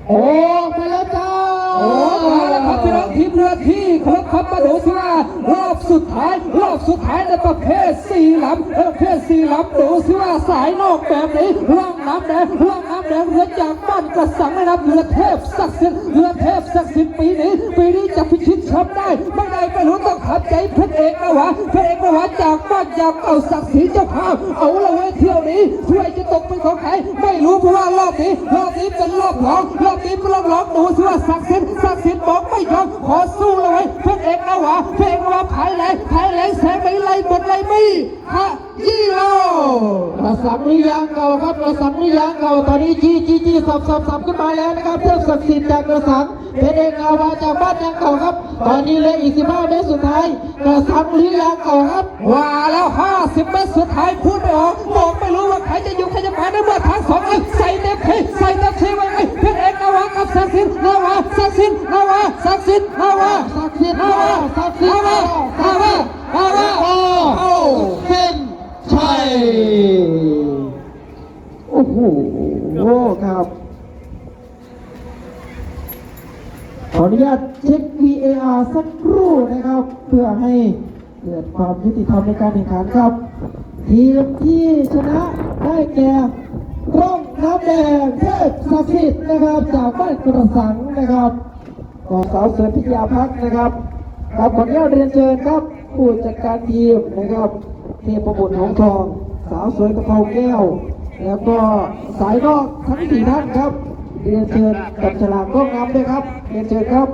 โอ้มาแล้วจ้าโอ้มาแล้วครับพี่น้องทีมเรือที่ครับมาดูสิว่ารอบสุดท้ายในประเภท4 ลำดูสิว่าสายนอกแบบนี้ห่วงน้ำแดงเรือจากบ้านกระสังนะครับเรือเทพศักดิ์สิทธิ์ปีนี้จะพิชิตแชมป์ได้ไม่ได้ไม่รู้ต้องขับใจพระเอกนะวะจากบ้านจากเก่าศักดิ์ศรีเจ้าภาพเอาละเว้ยเที่ยวนี้ช่วยจะตกเป็นของใครไม่รู้เพราะว่ารอบนี้เป็นรอบรองดูสิว่าศักดิ์สิทธิ์บอกไม่ยอมขอสู้เลยพระเอกนะวะภายแรงแสงไม่ไล่หมดเลยมีฮะยี่โลกระสังนิยางเก่าครับกระสังนิยางเก่าตอนนี้จีสับขึ้นมาแล้วนะครับเทพศักดิ์สิทธิ์จากกระสังเป็นเอกนาวาจากบ้านยางเก่าครับตอนนี้เลยอีก15 เมตรสุดท้ายกระสังนิยางเก่าครับว่าแล้ว50 เมตรสุดท้ายพูดไม่ออกบอกไม่รู้ว่าใครจะอยู่ใครจะมาในเมื่อทั้งสองใส่เต็มที่ไว้พระเอกนาวากับศักดิ์สิทธิ์นาวาโอ้เส้นชัยโอ้โหครับขออนุญาตเช็ค VAR สักครู่นะครับเพื่อให้เกิดความยุติธรรมในการแข่งขันครับทีมที่ชนะได้แก่ร่องน้ำแดงเทพศักดิ์สิทธิ์นะครับจากบ้านกระสังนะครับของสาวเสือพิทยาพักนะครับครับขออนุญาตเรียนเชิญครับผู้จัดการทีมนะครับเทพบุตรหงทองสาวสวยกระเพราแก้วแล้วก็สายนอกทั้ง4 ท่านครับเรียนเชิญกับฉลากก้องน้ำด้วยครับเรียนเชิญครับ